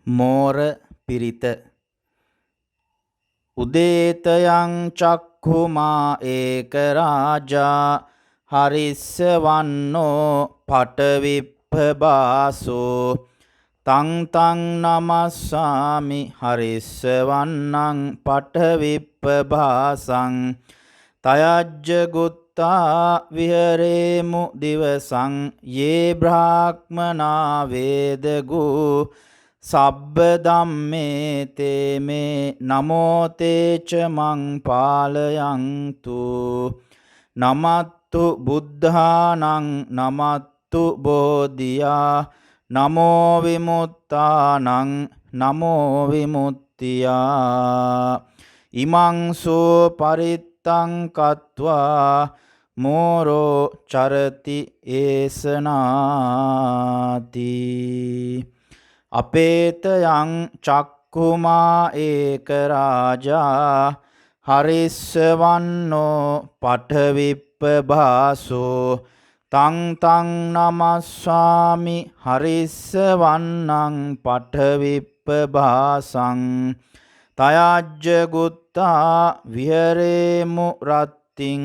මෝර පිරිත උදේතයං චක්ඛුමා ඒක රාජා හරිස්සවන්නෝ පටවිප්පබාසෝ තං තං නමස්සාමි හරිස්සවන්නං පටවිප්පබාසං තයජ්ජ ගුත්තා විහරේමු දිවසං යේ බ්‍රාහ්මනා වේදගෝ සබ්බ ධම්මේ තේ මේ නමෝ තේච මං පාලයන්තු නමත්තු බුද්ධානං නමත්තු බෝධියා නමෝ විමුක්තානං නමෝ විමුක්තියා ඉමං සෝ පරිත්තං කତ୍වා මෝරෝ චරති ඒසනාති අපේතයං චක්ඛුමා ඒක රාජා හරිස්සවන්නෝ පඨවිප්පභාසෝ තං තං නමස්සාමි හරිස්සවන්නං පඨවිප්පභාසං තයජ්ජ ගුත්තා විහරේමු රත්තිං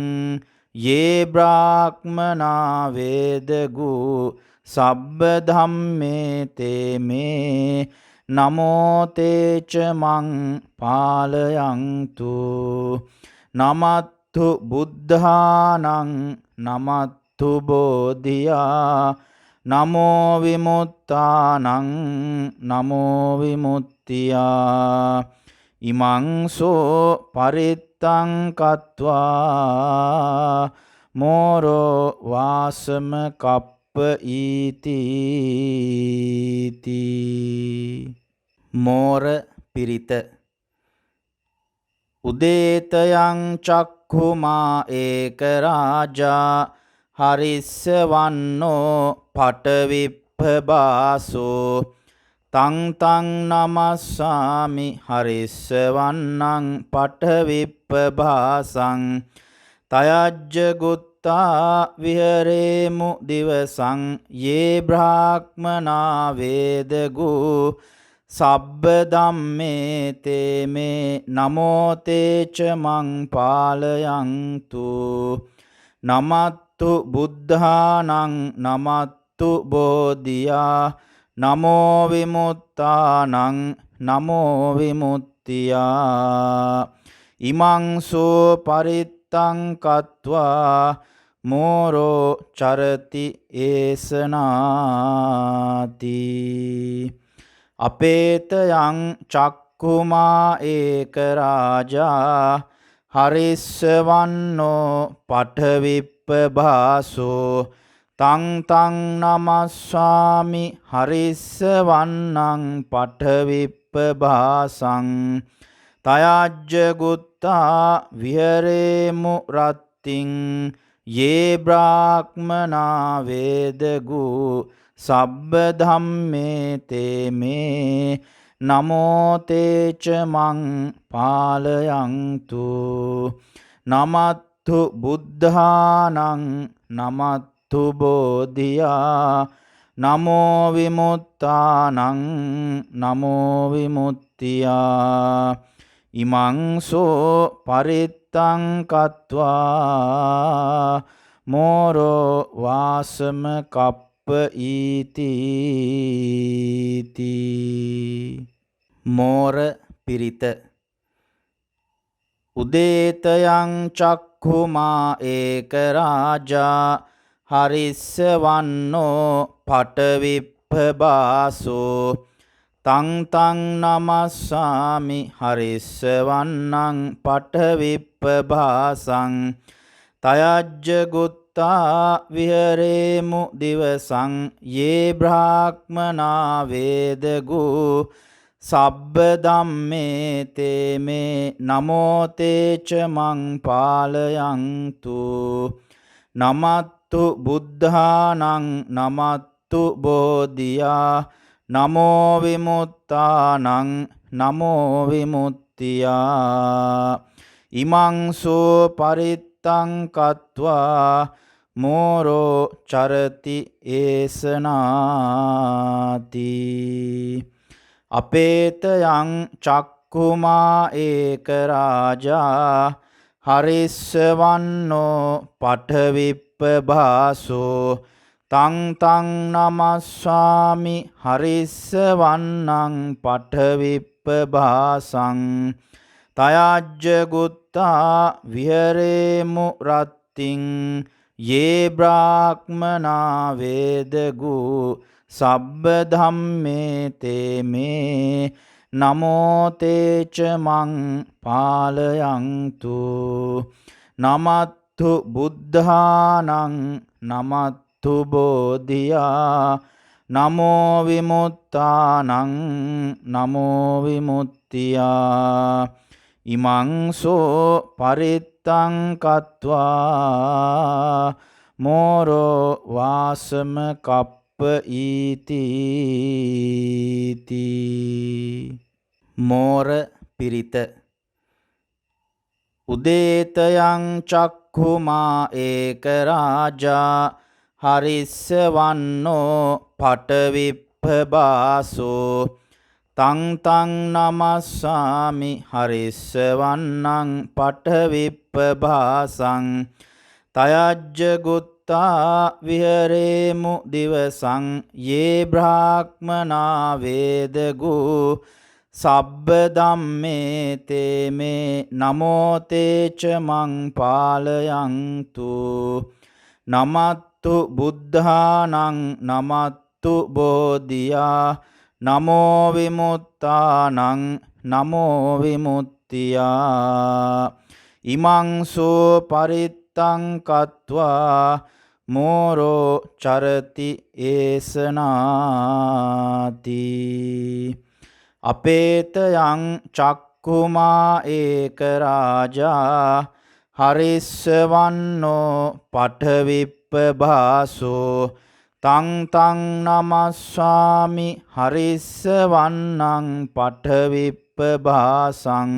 යේ බ්‍රාහ්මනා වේදගෝ සබ්බ ධම්මේ තේ මේ නමෝ තේච මං පාලයන්තු නමත්තු බුද්ධානං නමත්තු බෝධියා නමෝ විමුක්තානං නමෝ විමුක්තියා ඉමං සෝ පරිත්තං කତ୍වා මෝරෝ වාසම කප්ප ඊති මෝර පිරිත උදේතයං චක්ඛුමා ඒක රාජා හරිස්සවන්නෝ පටවිප්පබාසෝ තං තං නමස්සාමි හරිස්සවන්නං පටවිප්පබාසං තයජ්ජ ගුත්තා විහරේමු දිවසං යේ බ්‍රාහ්මනා වේදගෝ සබ්බ ධම්මේ තේ මේ නමෝ තේච මං පාලයන්තු නමත්තු බුද්ධානං නමත්තු බෝධියා නමෝ විමුක්තානං නමෝ විමුක්තියා ඉමං සෝ පරිත්තං කତ୍වා මෝරෝ චරති ඒසනාති අපේතයං චක්ඛුමා ඒක රාජා හරිස්සවන්නෝ පඨවිප්පභාසෝ තං තං නමස්සාමි හරිස්සවන්නං පඨවිප්පභාසං තයජ්ජ ගුත්තා විහරේමු රත්තිං යේ බ්‍රාහ්මනා වේදගෝ සබ්බ ධම්මේ තේ මේ නමෝ තේච මං පාලයන්තු නමත්තු බුද්ධානං නමත්තු බෝධියා නමෝ විමුක්තානං නමෝ විමුක්තියා ඉමං සෝ පරිත්තං කତ୍වා මෝරෝ වාසම කප්ප ඊති මෝර පිරිත උදේතයං චක්ඛුමා ඒක රාජා හරිස්සවන්නෝ පඨවිප්පබාසෝ තං තං නමස්සාමි හරිස්සවන්නං පඨවිප්පබාසං තයජ්ජ ගුත්තා විහරේමු දිවසං යේ බ්‍රාහ්මනා වේදගෝ සබ්බ ධම්මේ තේ මේ නමෝ තේච මං පාලයන්තු නමත්තු බුද්ධානං නමත්තු බෝධියා නමෝ විමුක්තානං නමෝ විමුක්තියා ඉමං සෝ පරිත්තං කତ୍වා මෝරෝ චරති ඒසනාති අපේතයං චක්ඛුමා ඒක රාජා හරිස්සවන්නෝ පඨවිප්පභාසෝ තං තං නමස්සාමි හරිස්සවන්නං පඨවිප්පභාසං තයජ්ජ ගුත්තා විහෙරේමු රත්තිං යේ බ්‍රාහ්මනා වේදගු සබ්බ ධම්මේ තේ මේ නමෝ තේච මං පාලයන්තු නමත්තු බුද්ධානං නමත්තු බෝධියා නමෝ විමුක්තානං නමෝ විමුක්තියා ඉමං සෝ පරිත්තං කତ୍වා මෝරෝ වාසම කප්ප ඊති මෝර පිරිත උදේතයං චක්ඛුමා ඒක රාජා හරිස්සවන්නෝ පඨවිප්පභාසෝ තං තං නමස්සාමි හරිස්සවන්නං පඨවිප්පභාසං තයජ්ජ ගුත්තා විහෙරේමු දිවසං යේ බ්‍රාහ්මනා වේදගු සබ්බ ධම්මේ තේ මේ නමෝ තේච මං පාලයන්තු නමත්තු බුද්ධානං නමත්තු බෝධියා නමෝ විමුක්තානං නමෝ විමුක්තියා ඉමං සෝ පරිත්තං කତ୍වා මෝරෝ චරති ඒසනාති අපේතයං චක්ඛුමා ඒක රාජා හරිස්සවන්නෝ පඨවිප්පභාසෝ තං තං නමස්සාමි හරිස්සවන්නං පඨවිප්පභාසං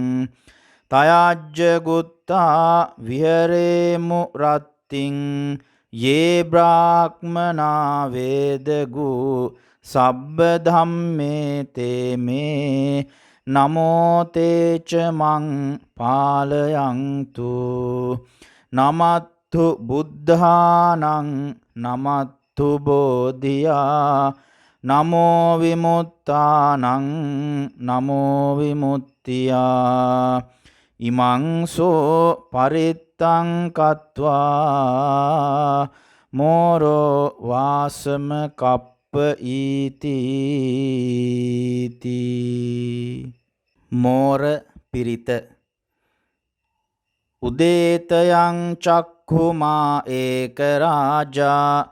තයජ්ජ ගුත්තා විහෙරේමු රත්තිං යේ බ්‍රාහ්මනා වේදගු සබ්බ ධම්මේ තේ මේ නමෝ තේච මං පාලයන්තු නමත්තු බුද්ධානං නමත්තු බෝධියා නමෝ විමුක්තානං නමෝ විමුක්තියා ඉමං සෝ පරිත්තං කତ୍වා මෝරෝ වාසම කප්ප ඊති මෝර පිරිත උදේතයං චක්ඛුමා ඒක රාජා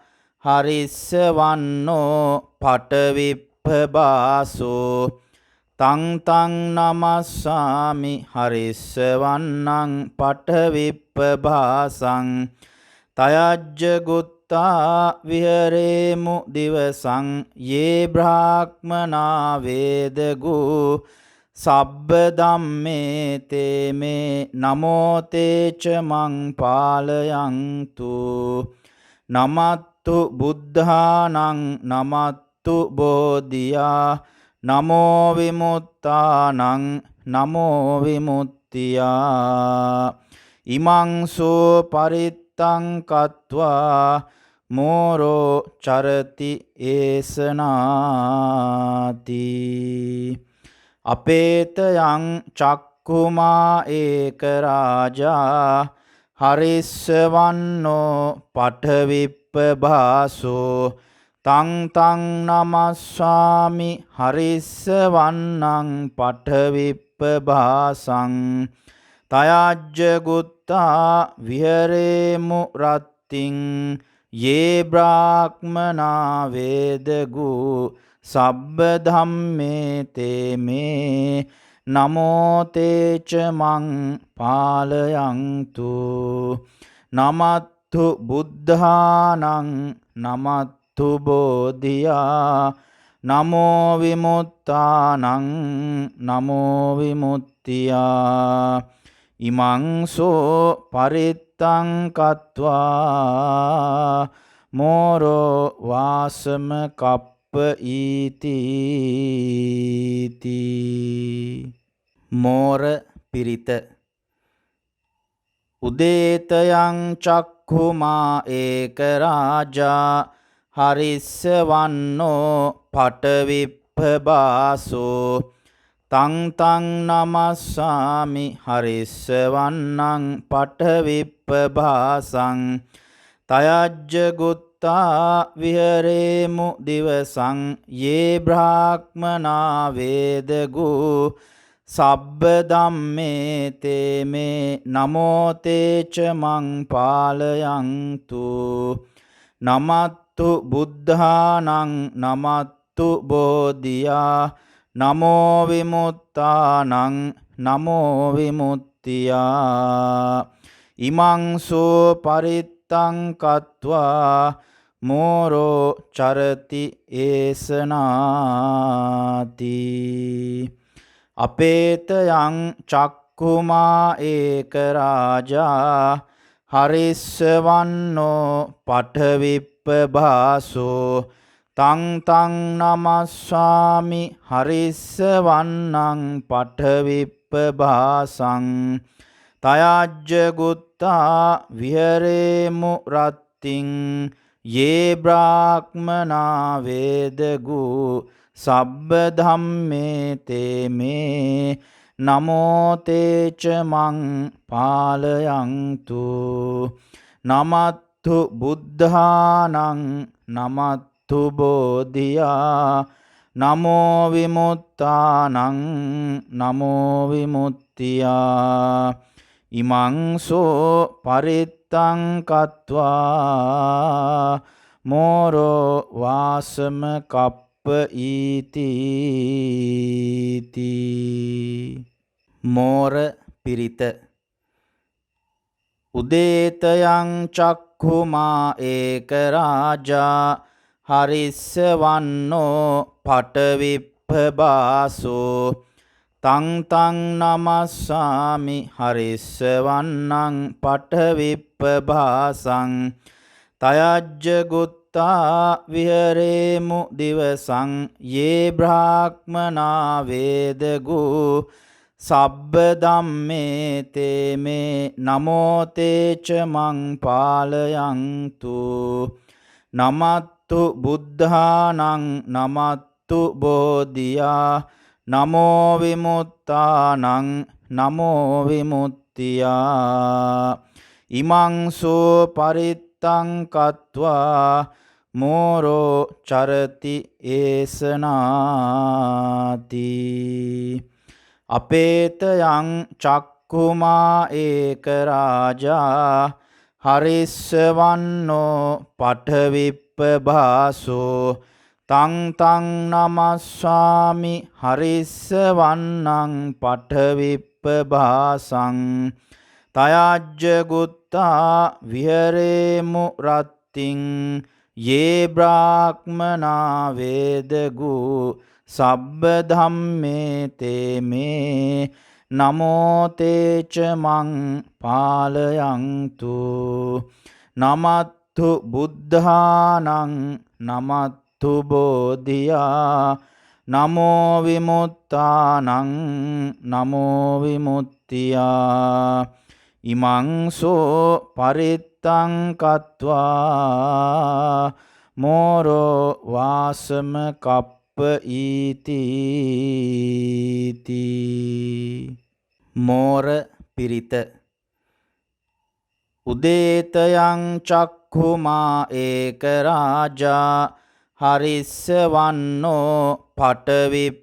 හරිස්සවන්නෝ පඨවිප්පභාසෝ තං තං නමස්සාමි හරිස්සවන්නං පඨවිප්පභාසං තයජ්ජ ගුත්තා විහෙරේමු දිවසං යේ බ්‍රාහ්මනා වේදගු සබ්බ ධම්මේ තේ මේ නමෝ තේච මං පාලයන්තු නමත්තු බුද්ධානං නමත්තු බෝධියා නමෝ විමුක්තානං නමෝ විමුක්තියා ඉමං සෝ පරිත්තං කତ୍වා මෝරෝ චරති ඒසනාති අපේතයං චක්ඛුමා ඒක රාජා හරිස්සවන්නෝ පඨවිප්පභාසෝ තං තං නමස්සාමි හරිස්සවන්නං පඨවිප්පභාසං තයජ්ජ ගුත්තා විහෙරේමු රත්තිං යේ බ්‍රාහ්මනා වේදගු සබ්බ ධම්මේ තේ මේ නමෝ තේච මං පාලයන්තු නමත්තු බුද්ධානං නමත්තු බෝධියා නමෝ විමුක්තානං නමෝ විමුක්තියා ඉමං සෝ පරිත්තං කତ୍වා මෝරෝ වාසම කප්ප ඊති මෝර පිරිත උදේතයං චක්ඛුමා ඒක රාජා හරිස්සවන්නෝ පටවිප්පබාසෝ තං තං නමස්සාමි හරිස්සවන්නං පටවිප්පබාසං තයජ්ජ ගුත්තා විහරේමු දිවසං යේ බ්‍රාහ්මනා වේදගෝ සබ්බ ධම්මේ තේ මේ නමෝ තේච මං පාලයන්තු නමත්තු බුද්ධානං නමත්තු බෝධියා නමෝ විමුත්තානං නමෝ විමුක්තියා ඉමං සෝ පරිත්තං කତ୍වා මෝරෝ චරති ඒසනාති අපේතයං චක්ඛුමා ඒක රාජා හරිස්සවන්නෝ පඨවිප්පභාසෝ තං තං නමස්සාමි හරිස්සවන්නං පඨවිප්පභාසං තයජ්ජ ගුත්තා විහරේමු රත්තිං යේ බ්‍රාහ්මනා වේදගෝ සබ්බ ධම්මේ තේ මේ නමෝ තේච මං පාලයන්තු නමත්තු බුද්ධානං නමත්තු බෝධියා නමෝ විමුත්තානං නමෝ විමුක්තියා ඉමං සෝ පරිත්තං කତ୍වා මෝරෝ වාසම කප්ප ඊති මෝර පිරිත උදේතයං චක්ඛුමා ඒක රාජා හරිස්සවන්නෝ පටවිප්පබාසෝ තං තං නමස්සාමි හරිස්සවන්නං පටවිප්පබාසං තයජ්ජ ගුත්තා විහරේමු දිවසං යේ බ්‍රාහ්මනා වේදගෝ සබ්බ ධම්මේ තේ මේ නමෝ තේච මං පාලයන්තු නමත්තු බුද්ධානං නමත්තු බෝධියා නමෝ විමුත්තානං නමෝ විමුක්තියා ඉමං සෝ පරිත්තං කତ୍වා මෝරෝ චරති ඒසනාති අපේතයං චක්ඛුමා ඒක රාජා හරිස්සවන්නෝ පඨවිප්පභාසෝ තං තං නමස්සාමි හරිස්සවන්නං පඨවිප්පභාසං තයජ්ජ ගුත්තා විහරේමු රත්තිං යේ බ්‍රාහ්මනා වේදගෝ සබ්බ ධම්මේ තේ මේ නමෝ තේච මං පාලයන්තු නමත්තු බුද්ධානං නමත්තු බෝධියා නමෝ විමුත්තානං නමෝ විමුක්තියා ඉමං සෝ පරිත්තං කତ୍වා මෝරෝ වාසම කප්ප ඊති මෝර පිරිත උදේතයං චක්ඛුමා ඒක රාජා හරිස්සවන්නෝ පඨවිප්පබාසෝ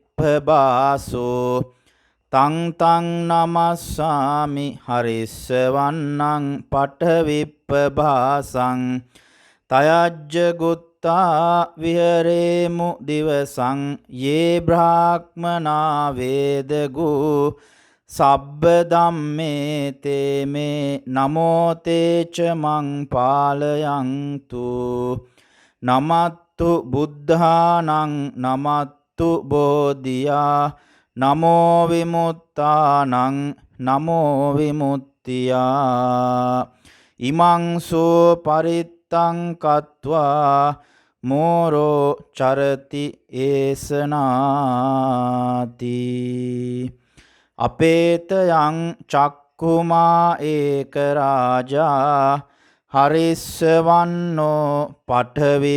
තං තං නමස්සාමි හරිස්සවන්නං පඨවිප්පබාසං තයජ්ජ ගුත්තා විහරේමු දිවසං යේ බ්‍රාහ්මනා වේදගෝ සබ්බ ධම්මේ තේ මේ නමෝ තේච මං පාලයන්තු නමත්තු බුද්ධානං නමත්තු බෝධියා නමෝ විමුත්තානං නමෝ විමුක්තියා ඉමං සෝ පරිත්තං කତ୍වා මෝරෝ චරති ඒසනාති අපේතයං චක්කුමා ඒක රාජා හරිස්සවන්නෝ පඨවිප්පභාසෝ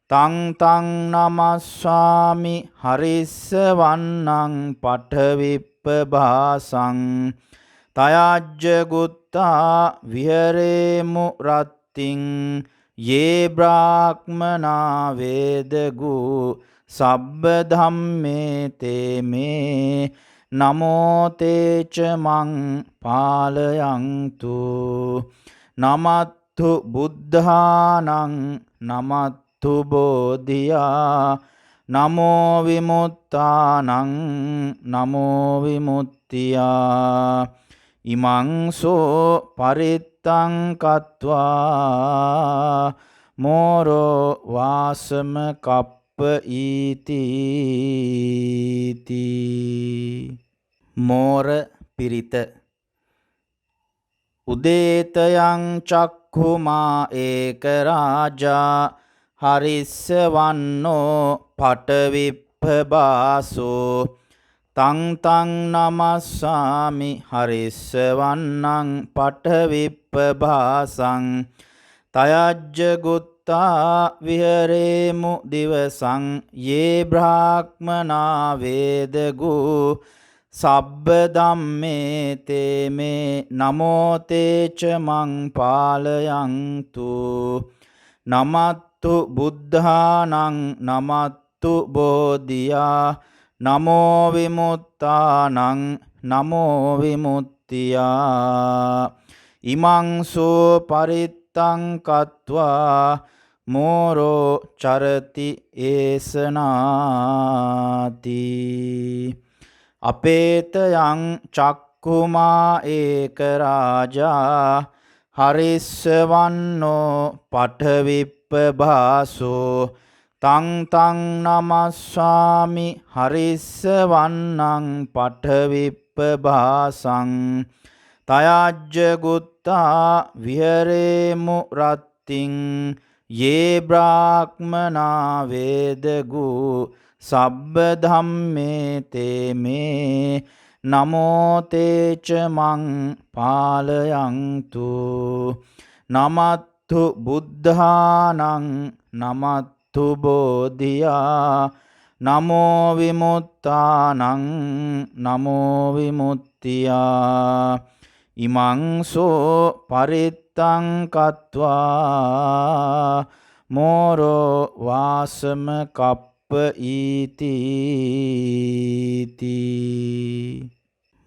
තං තං නමස්සාමි හරිස්සවන්නං පඨවිප්පභාසං තයජ්ජ ගුත්තා විහෙරේමු රත්තිං යේ බ්‍රාහ්මනා වේදගු සබ්බ ධම්මේ තේ මේ නමෝ තේච මං පාලයන්තු නමත්තු බුද්ධානං නමත්තු බෝධියා නමෝ විමුත්තානං නමෝ විමුක්තියා ඉමං සෝ පරිත්තං කତ୍වා මෝරෝ වාසම කප්ප ඊති මෝර පිරිත උදේතයං චක්ඛුමා ඒක රාජා හරිස්සවන්නෝ පඨවිප්පභාසෝ තං තං නමස්සාමි හරිස්සවන්නං පඨවිප්පභාසං තයජ්ජ ගුත්තා විහෙරේමු දිවසං යේ බ්‍රාහ්මනා වේදගු සබ්බ ධම්මේ තේ මේ නමෝ තේච මං පාලයන්තු නමත්තු බුද්ධානං නමත්තු බෝධියා නමෝ විමුත්තානං නමෝ විමුක්තියා ඉමං සෝ පරිත්තං කତ୍වා මෝරෝ චරති ඒසනාති අපේතයං චක්කුමා ඒක රාජා හරිස්සවන්නෝ පඨවිප්පභාසෝ තං තං නමස්සාමි හරිස්සවන්නං පඨවිප්පභාසං තයජ්ජ ගුත්තා විහෙරේමු රත්තිං යේ බ්‍රාහ්මනා වේදගු සබ්බ ධම්මේ තේ මේ නමෝ තේච මං පාලයන්තු නමත්තු බුද්ධානං නමත්තු බෝධියා නමෝ විමුත්තානං නමෝ විමුක්තියා ඉමං සෝ පරිත්තං කତ୍වා මෝරෝ වාසම කප්ප ඊති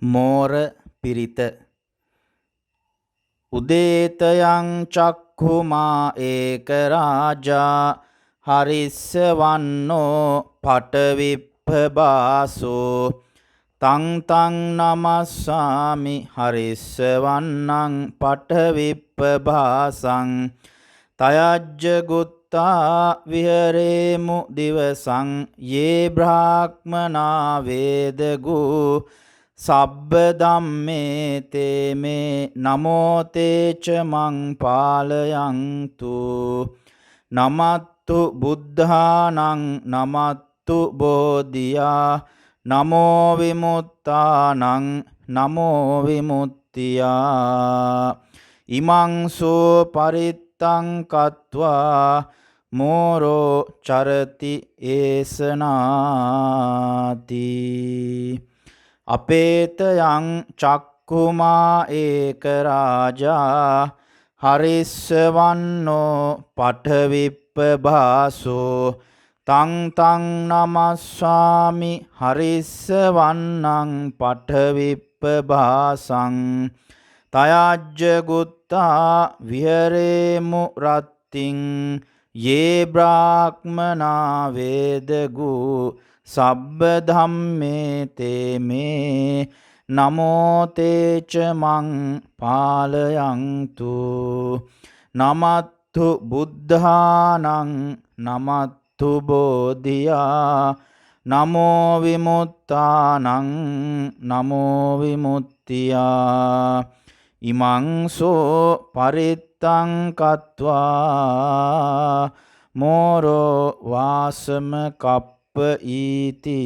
මෝර පිරිත උදේතයං චක්ඛුමා ඒක රාජා හරිස්සවන්නෝ පඨවිප්පභාසෝ තං තං නමස්සාමි හරිස්සවන්නං පඨවිප්පභාසං තයජ්ජ ගුත්තා විහෙරේමු දිවසං යේ බ්‍රාහ්මනා වේදගු සබ්බ ධම්මේ තේ මේ නමෝ තේච මං පාලයන්තු නමත්තු බුද්ධානං නමත්තු බෝධියා නමෝ විමුත්තානං නමෝ විමුක්තියා ඉමං සෝ පරිත්තං කତ୍වා මෝරෝ චරති ඒසනාති අපේතයං චක්කුමා ඒක රාජා හරිස්සවන්නෝ පඨවිප්පභාසෝ තං තං නමස්සාමි හරිස්සවන්නං පඨවිප්පභාසං තයජ්ජ ගුත්තා විහෙරේමු රත්තිං යේ බ්‍රාහ්මනා වේදගු සබ්බ ධම්මේ තේ මේ නමෝ තේච මං පාලයන්තු නමත්තු බුද්ධානං නමත්තු බෝධියා නමෝ විමුත්තානං නමෝ විමුක්තියා ඉමං සෝ පරිත්තං පරිත්තං කତ୍වා මෝරෝ වාසම කප්ප ඊති.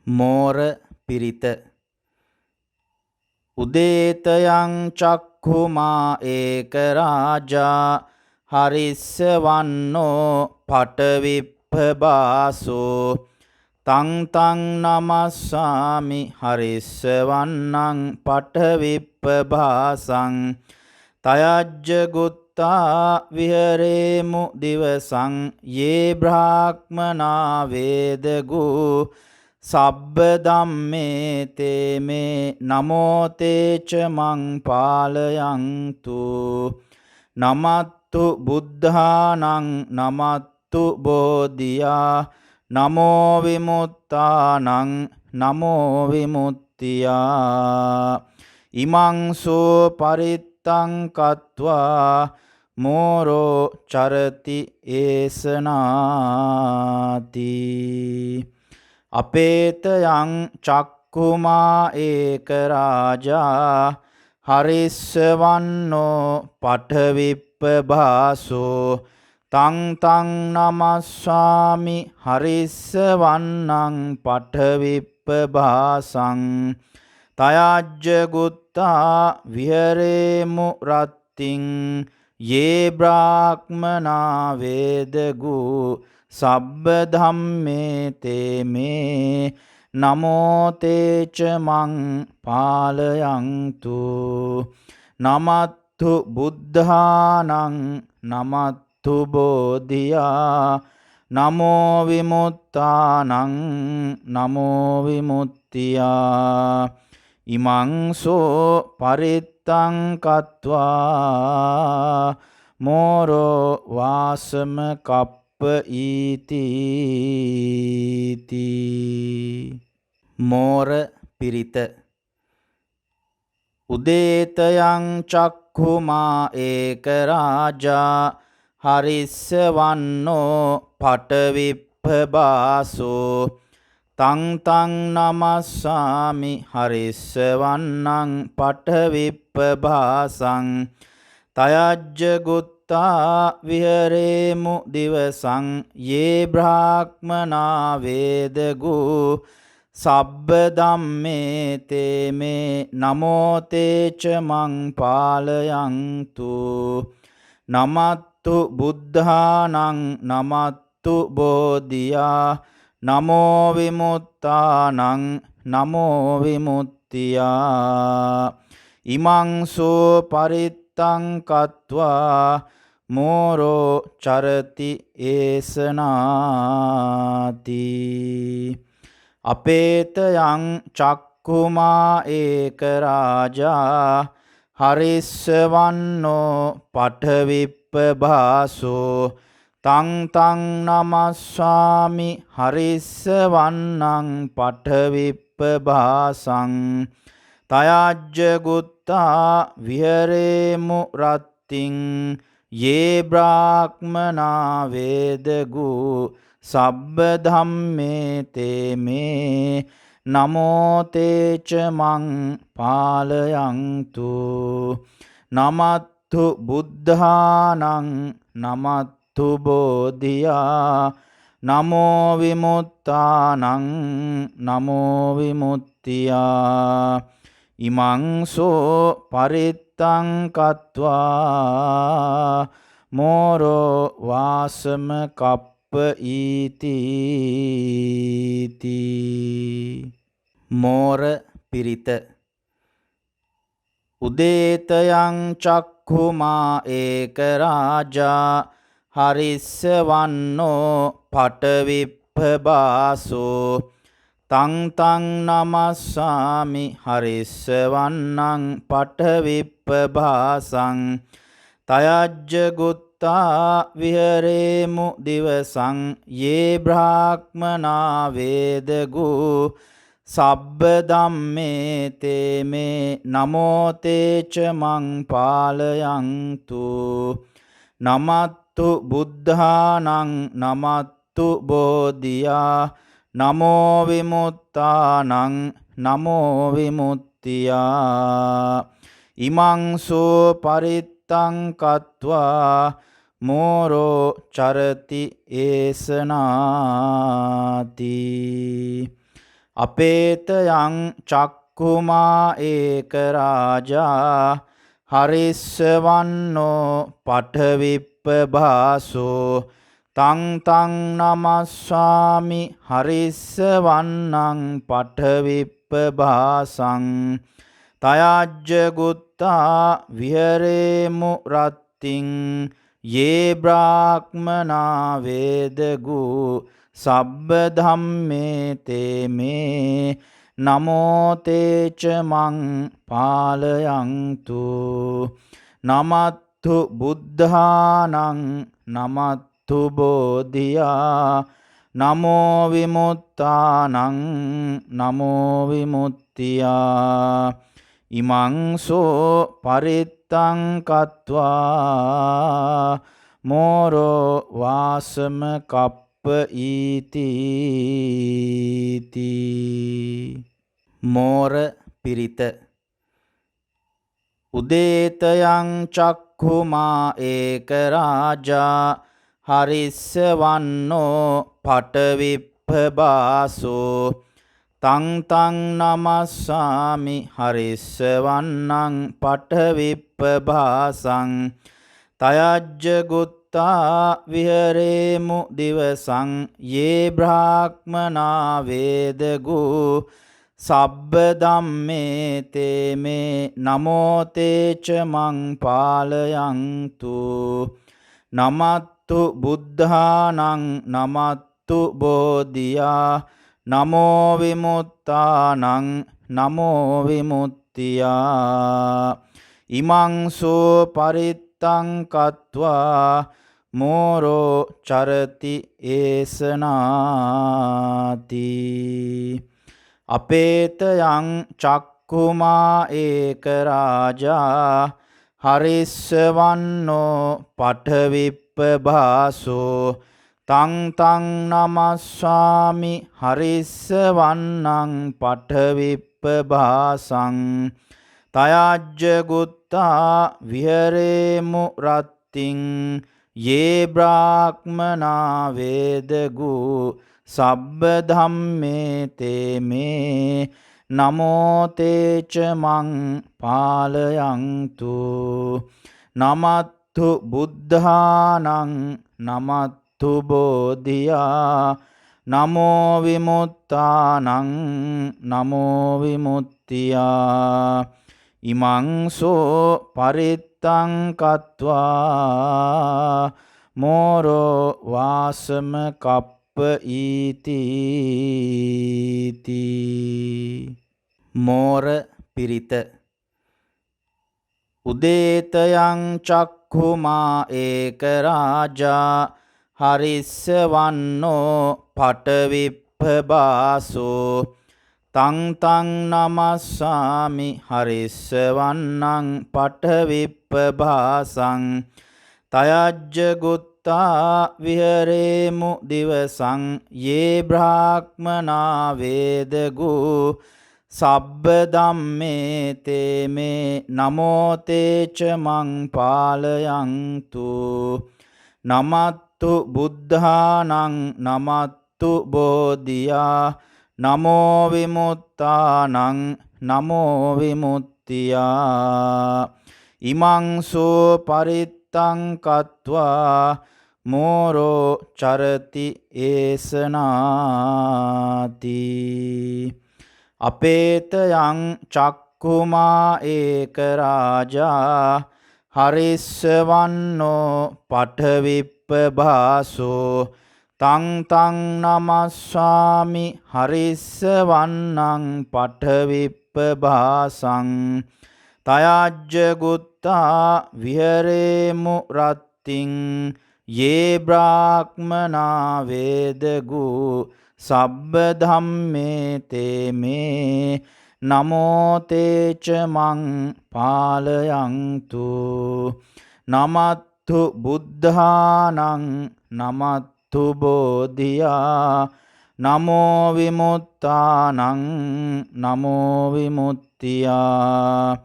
මෝර පිරිත. උදේතයං චක්ඛුමා ඒක රාජා හරිස්සවන්නෝ පටවිප්පබාසෝ තං තං නමස්සාමි හරිස්සවන්නං පටවිප්පබාසං තයජ්ජ ගුත්තා විහරේමු දිවසං යේ බ්‍රාහ්මනා වේදගු සබ්බ ධම්මේ තේමේ නමෝතේච මං පාලයන්තු නමත්තු බුද්ධානං නමත්තු බෝධියා නමෝ විමුත්තානං නමෝ විමුත්තියා ඉමං සෝ පරිත්තං කତ୍වා මෝරෝ චරති ඒසනාති. අපේතයං චක්කුමා ඒක රාජා හරිස්සවන්නෝ පඨවිප්පබාසෝ තං තං නමස්සාමි හරිස්සවන්නං පඨවිප්පබාසං තයජ්ජ ගුත්තා විහරේමු රත්තිං යේ බ්‍රාහ්මනා වේදගු සබ්බ ධම්මේ තේමේ නමෝතේච මං පාලයන්තු නමත්තු බුද්ධානං නමත්තු බෝධියා නමෝ විමුත්තානං නමෝ විමුත්තියා ඉමං සෝ පරිත්තං කତ୍වා මෝරෝ වාසම කප්ප ඊති. මෝර පිරිත. උදේතයං චක්ඛුමා ඒක රාජා හරිස්සවන්නෝ පටවිප්පබාසෝ තං තං නමස්සාමි හරිස්සවන්නං පටවිප්පබාසං තයජ්ජ ගුත්තා විහරේමු දිවසං යේ බ්‍රාහ්මනා වේදගු සබ්බ ධම්මේ තේමේ නමෝතේච මං පාලයන්තු නමත්තු බුද්ධානං නමත්තු බෝධියා නමෝ විමුත්තානං නමෝ විමුත්තියා ඉමං සෝ පරිත්තං කତ୍වා මෝරෝ චරති ඒසනාති. අපේතයං චක්කුමා ඒක රාජා හරිස්සවන්නෝ පඨවිප්පබාසෝ තං තං නමස්සාමි හරිස්සවන්නං පඨවිප්පබාසං තයජ්ජ ගුත්තා විහරේමු රත්තිං යේ බ්‍රාහ්මනා වේදගු සබ්බ ධම්මේ තේමේ නමෝතේච මං පාලයන්තු නමත්තු බුද්ධානං නමත්තු බෝධියා නමෝ විමුත්තානං නමෝ විමුත්තියා ඉමං සෝ පරිත්තං කତ୍වා මෝරෝ වාසම කප්ප ඊති. මෝර පිරිත. උදේතයං චක්ඛුමා ඒක රාජා හරිස්සවන්නෝ පඨවිප්පබාසෝ තං තං නමස්සාමි හරිස්සවන්නං පඨවිප්පබාසං තයජ්ජ ගුත්තා විහරේමු දිවසං යේ බ්‍රාහ්මනා වේදගු සබ්බ ධම්මේ තේමේ නමෝතේච මං පාලයන්තු නමත්තු බුද්ධානං නමත්තු බෝධියා නමෝ විමුත්තානං නමෝ විමුත්තියා ඉමංසෝ පරිත්තං කତ୍වා මෝරෝ චරති ඒසනාති අපේතයං චක්කුමා ඒක රාජා හරිස්සවන්නෝ පඨවිප්පභාසෝ තං තං නමස්සාමි හරිස්සවන්නං පඨවිප්පභාසං තයජ්ජ ගුත්තා විහෙරේමු රත්තිං යේ බ්‍රාහ්මනා වේදගු සබ්බ ධම්මේ තේ මේ නමෝ තේච මං පාලයන්තු නමත්තු බුද්ධානං නමත්තු බෝධියා නමෝ විමුත්තානං නමෝ විමුක්තියා ඉමංසෝ පරිත්තං කତ୍වා මෝරෝ වාසම කප්ප ඊති මෝර පිරිත උදේතයං චක්ඛුමා ඒක රාජා හරිස්සවන්නෝ පඨවිප්පභාසෝ තං තං නමස්සාමි හරිස්සවන්නං පඨවිප්පභාසං තයජ්ජ ගුත්තා විහෙරේමු දිවසං යේ බ්‍රාහ්මනා වේදගු සබ්බ ධම්මේ තේ මේ නමෝ තේච මං පාලයන්තු නමත්තු බුද්ධානං නමත්තු බෝධියා නමෝ විමුත්තානං නමෝ විමුක්තියා ඉමංසෝ පරිත්තං කତ୍වා මෝරෝ චරති ඒසනාති අපේතයං චක්කුමා ඒක රාජා හරිස්සවන්නෝ පඨවිප්පභාසෝ තං තං නමස්සාමි හරිස්සවන්නං පඨවිප්පභාසං තයජ්ජ ගුත්තා විහෙරේමු රත්තිං යේ බ්‍රාහ්මනා වේදගු සබ්බ ධම්මේ තේ මේ නමෝ තේච මං පාලයන්තු නමත්තු බුද්ධානං නමත්තු බෝධියා නමෝ විමුත්තානං නමෝ විමුක්තියා ඉමංසෝ පරිත්තං කତ୍වා මෝරෝ වාසම කප්ප ඊති මෝර පිරිත උදේතයං චක්ඛුමා ඒක රාජා හරිස්සවන්නෝ පඨවිප්පභාසෝ තං තං නමස්සාමි හරිස්සවන්නං පඨවිප්පභාසං තයජ්ජ ගුත්තා විහෙරේමු දිවසං යේ බ්‍රාහ්මනා වේදගු සබ්බ ධම්මේ තේ මේ නමෝ තේච මං පාලයන්තු නමත්තු බුද්ධානං නමත්තු බෝධියා නමෝ විමුත්තානං නමෝ විමුක්තියා ඉමංසෝ පරිත්තං කତ୍වා මෝරෝ චරති ඒසනාති අපේතයං චක්කුමා ඒක රාජා හරිස්සවන්නෝ පඨවිප්පභාසෝ තං තං නමස්සාමි හරිස්සවන්නං පඨවිප්පභාසං තයජ්ජ ගුත්තා විහෙරේමු රත්තිං යේ බ්‍රාහ්මනා වේදගු සබ්බ ධම්මේ තේ මේ නමෝ තේච මං පාලයන්තු නමත්තු බුද්ධානං නමත්තු බෝධියා නමෝ විමුත්තානං නමෝ විමුක්තියා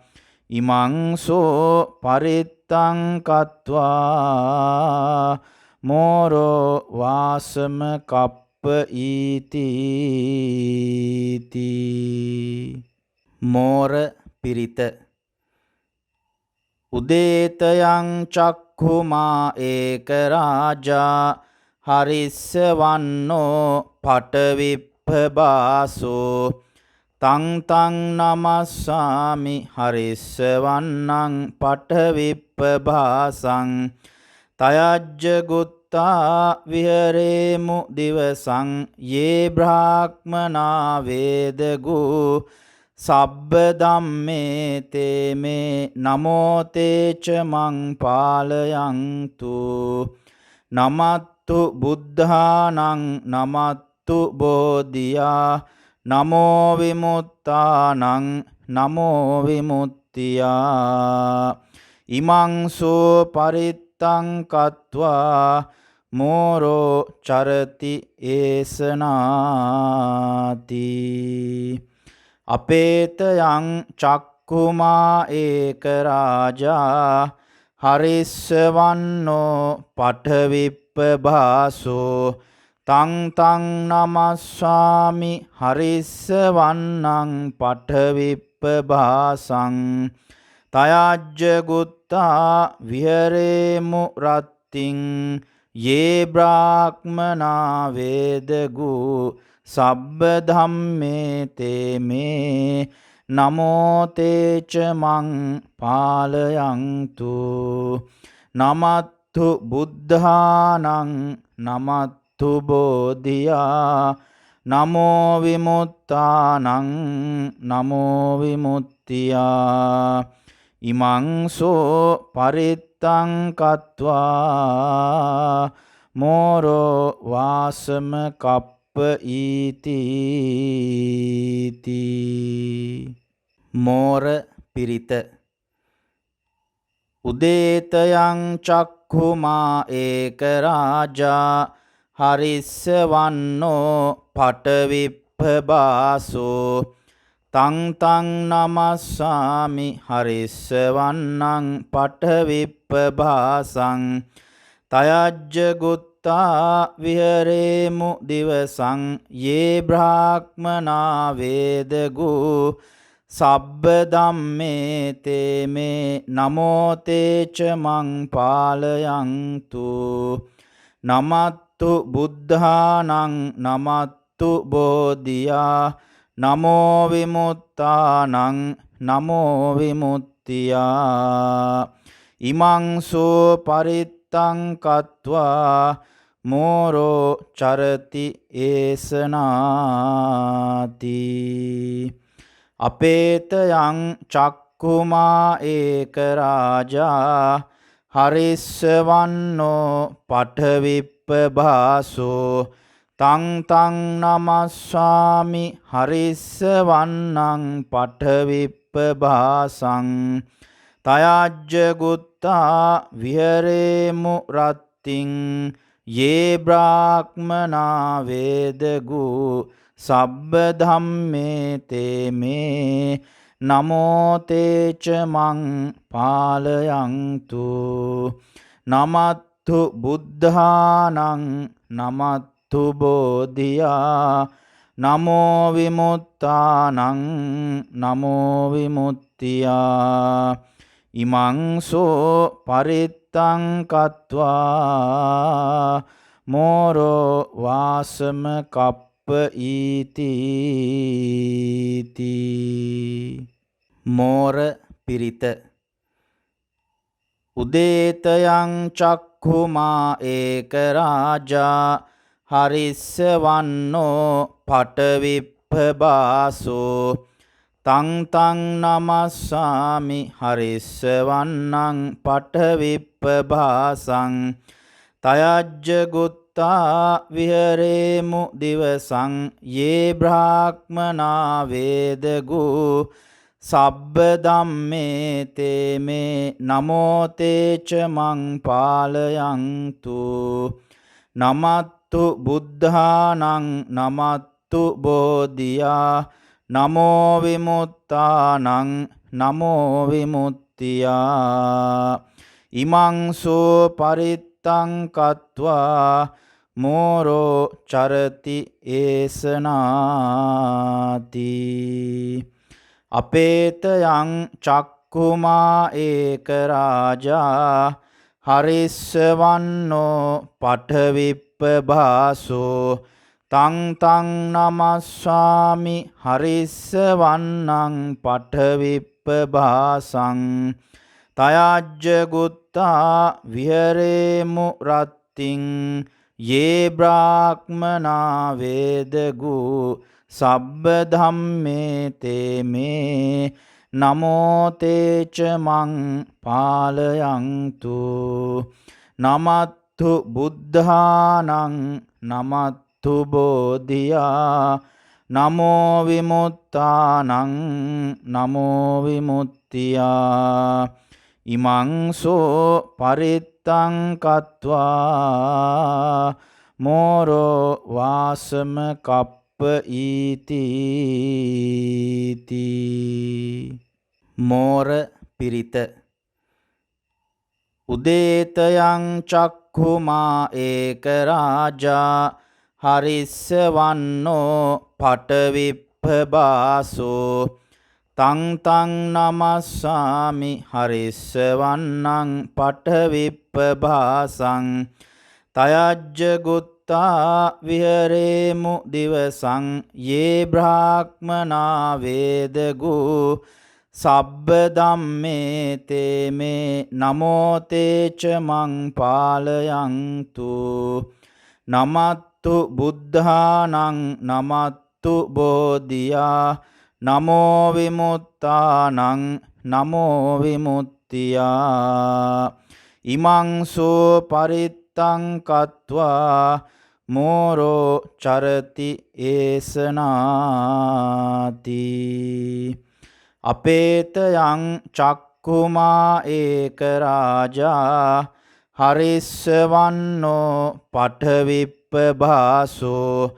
ඉමංසෝ පරිත්තං කତ୍වා මෝරෝ වාසම කප්ප ඊති. මෝර පිරිත. උදේතයං චක්ඛුමා ඒක රාජා හරිස්සවන්නෝ පටවිප්පබාසෝ තං තං නමස්සාමි හරිස්සවන්නං පටවිප්පබාසං තයජ්ජගුත්තා විහරේමු දිවසං යේ බ්‍රාහ්මනා වේදගූ සබ්බ ධම්මේ තේමේ නමෝතේච මං පාලයන්තු නමත්තු බුද්ධානං නමත්තු බෝධියා නමෝ විමුත්තානං නමෝ විමුත්තියා ඉමංසෝ පරිත්තං කତ୍වා මෝරෝ චරති ඒසනාති. අපේතයං චක්කුමා ඒක රාජා හරිස්සවන්නෝ පඨවිප්පභාසෝ තං තං නමස්සාමි හරිස්සවන්නං පඨවිප්පභාසං තයජ්ජගුත්තා විහරේමු රත්තිං යේ බ්‍රාහ්මනා වේදගූ සබ්බ ධම්මේ තේමේ නමෝතේච මං පාලයන්තු නමත්තු බුද්ධානං නමත්තු බෝධියා නමෝ විමුත්තානං නමෝ විමුත්තියා ඉමංසෝ පරිත්තං කତ୍වා මෝරෝ වාසම කප්ප ඊති. මෝර පිරිත. උදේතයං චක්ඛුමා ඒක රාජා හරිස්සවන්නෝ පටවිප්පබාසෝ තං තං නමස්සාමි හරිස්සවන්නං පටවිප්පබාසං තයජ්ජගුත්තා විහරේමු දිවසං යේ බ්‍රාහ්මනා වේදගූ සබ්බ ධම්මේ තේමේ නමෝතේච මං පාලයන්තු නමත්තු බුද්ධානං නමත්තු බෝධියා නමෝ විමුත්තානං නමෝ විමුත්තියා ඉමංසෝ පරිත්තං කତ୍වා මෝරෝ චරති ඒසනාති. අපේතයං චක්කුමා ඒක රාජා හරිස්සවන්නෝ පඨවිප්පභාසෝ තං තං නමස්සාමි හරිස්සවන්නං පඨවිප්පභාසං තයජ්ජගුත්තා විහරේමු රත්තිං යේ බ්‍රාහ්මනා වේදගූ සබ්බ ධම්මේ තේමේ නමෝතේච මං පාලයන්තු නමත්තු බුද්ධානං නමත්තු බෝධියා නමෝ විමුත්තානං නමෝ විමුත්තියා ඉමංසෝ පරිත්තං කତ୍වා මෝරෝ වාසම කප්ප ඊති. මෝර පිරිත. උදේතයං චක්ඛුමා ඒක රාජා හරිස්සවන්නෝ පඨවිප්පබාසෝ තං තං නමස්සාමි හරිස්සවන්නං පඨවිප්පබාසං තයජ්ජගුත්තා විහරේමු දිවසං යේ බ්‍රාහ්මනා වේදගූ සබ්බ ධම්මේ තේමේ නමෝතේච මං පාලයන්තු නමත්තු බුද්ධානං නමත්තු බෝධියා නමෝ විමුත්තානං නමෝ විමුක්තියා ඉමං සෝ පරිත්තං කତ୍වා මෝරෝ චරති ඒසනාති අපේතයං චක්කුමා ඒක රාජා හරිස්සවන්නෝ පඨවිප්පභාසෝ තං තං නමස්සාමි හරිස්සවන්නං පඨවිප්පභාසං තයජ්ජ ගුත්තා විහෙරේමු රත්තිං යේ බ්‍රාහ්මනා වේදගු සබ්බ ධම්මේ තේ මේ නමෝ තේච මං පාලයන්තු නමත්තු බුද්ධානං නමත්තු බෝධියා නමෝ විමුක්තානං නමෝ විමුක්තියා ඉමං සෝ පරිත්තං කତ୍වා මෝරෝ වාසම කප්ප ඊති මෝර පිරිත උදේතයං චක්ඛුමා ඒක රාජා හරිස්සවන්නෝ පඨවිප්පභාසෝ තං තං නමස්සාමි හරිස්සවන්නං පඨවිප්පභාසං තයජ්ජ ගුත්තා විහෙරේමු දිවසං යේ බ්‍රාහ්මනා වේදගු සබ්බ ධම්මේ තේ මේ නමෝ තේච මං පාලයන්තු නමත්තු බුද්ධානං නමත්තු බෝධියා නමෝ විමුක්තානං නමෝ විමුක්තියා ඉමං සෝ පරිත්තං කତ୍වා මෝරෝ චරති ඒසනාති අපේතයං චක්කුමා ඒක රාජා හරිස්සවන්නෝ පඨවිප්පභාසෝ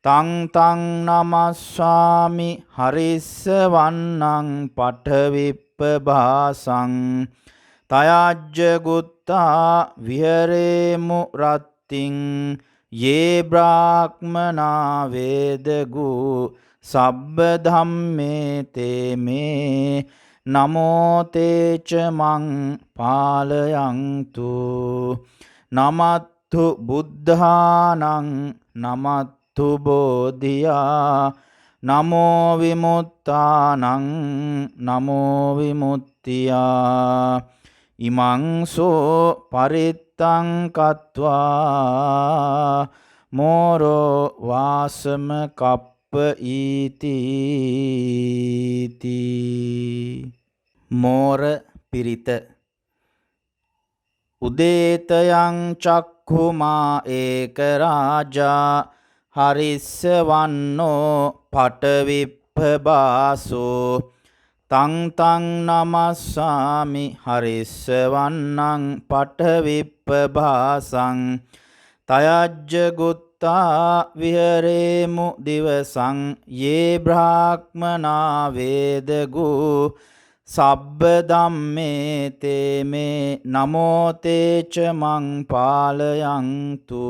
තං තං නමස්සාමි හරිස්සවන්නං පඨවිප්පභාසං තයජ්ජ ගුත්තා විහෙරේමු රත්තිං යේ බ්‍රාහ්මනා වේදගු සබ්බ ධම්මේ තේ මේ නමෝ තේච මං පාලයන්තු නමත්තු බුද්ධානං නමත්තු බෝධියා නමෝ විමුක්තානං නමෝ විමුක්තියා ඉමං සෝ පරිත්තං කତ୍වා මෝරෝ වාසම කප්ප ඊති මෝර පිරිත උදේතයං චක්ඛුමා ඒක රාජා හරිස්සවන්නෝ පඨවිප්පභාසෝ තං තං නමස්සාමි හරිස්සවන්නං පඨවිප්පභාසං තයජ්ජ ගුත්තා විහෙරේමු දිවසං යේ බ්‍රාහ්මනා වේදගු සබ්බ ධම්මේ තේ මේ නමෝ තේච මං පාලයන්තු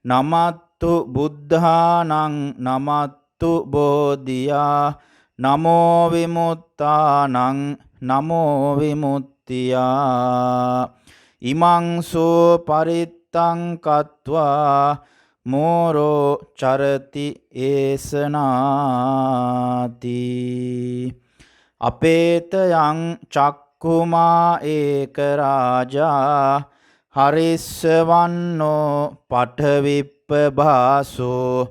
නමත්තු බුද්ධානං නමත්තු බෝධියා නමෝ විමුක්තානං නමෝ විමුක්තියා ඉමං සෝ පරිත්තං කତ୍වා මෝරෝ චරති ඒසනාති අපේතයං චක්කුමා ඒක රාජා හරිස්සවන්නෝ පඨවිප්පභාසෝ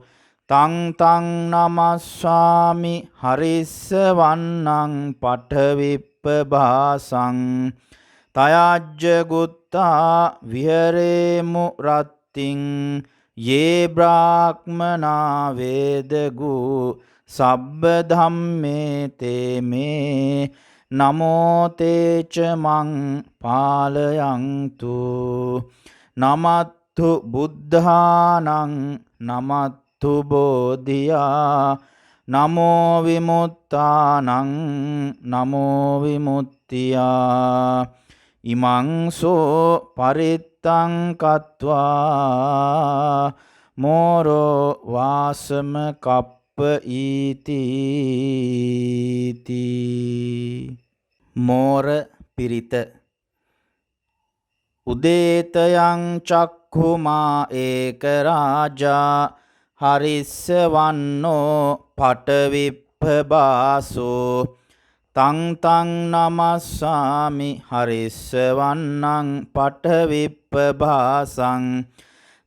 තං තං නමස්සාමි හරිස්සවන්නං පඨවිප්පභාසං තයජ්ජ ගුත්තා විහෙරේමු රත්තිං යේ බ්‍රාහ්මනා වේදගු සබ්බ ධම්මේ තේ මේ නමෝ තේච මං පාලයන්තු නමත්තු බුද්ධානං නමත්තු බෝධියා නමෝ විමුත්තානං නමෝ විමුක්තියා ඉමං සෝ පරිත්තං කତ୍වා මෝරෝ වාසම කප්ප ඊති මෝර පිරිත උදේතයං චක්ඛුමා ඒක රාජා හරිස්ස වන්නෝ පටවිප්පබාසෝ තං තං නමස්සාමි හරිස්ස වන්නං පටවිප්පබාසං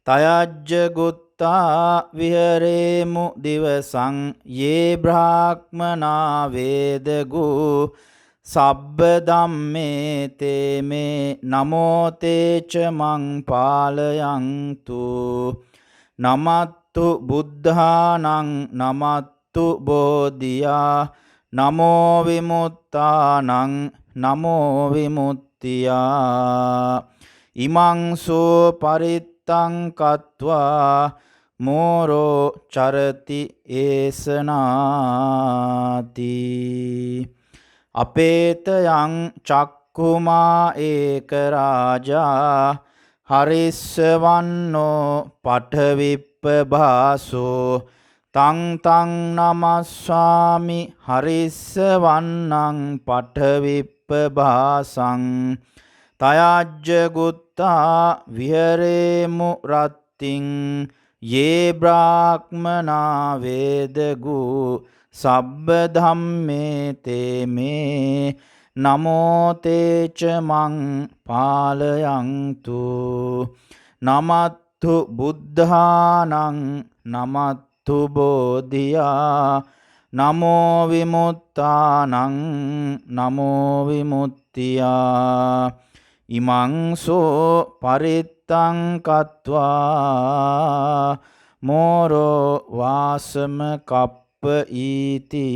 තයජ්ජ ගුත්තා විහරේමු දිවසං යේ බ්‍රාහ්මනා වේදගු සබ්බ ධම්මේ තේ මේ නමෝ තේච මං පාලයන්තු නමත්තු බුද්ධානං නමත්තු බෝධියා නමෝ විමුත්තානං නමෝ විමුක්තියා ඉමං සෝ පරිත්තං කତ୍වා මෝරෝ චරති ඒසනාති අපේතයං චක්ඛුමා ඒක රාජා හරිස්ස වන්නෝ පඨවිප්පභාසෝ තං තං නමස්සාමි හරිස්ස වන්නං පඨවිප්පභාසං තයජ්ජ ගුත්තා විහරේමු රත්තිං යේ බ්‍රාහ්මනා වේදගු සබ්බ ධම්මේ තේ මේ නමෝ තේච මං පාලයන්තු නමත්තු බුද්ධානං නමත්තු බෝධියා නමෝ විමුත්තානං නමෝ විමුක්තියා ඉමං සෝ පරිත්තං කତ୍වා මෝරෝ වාසම කප්ප ඊති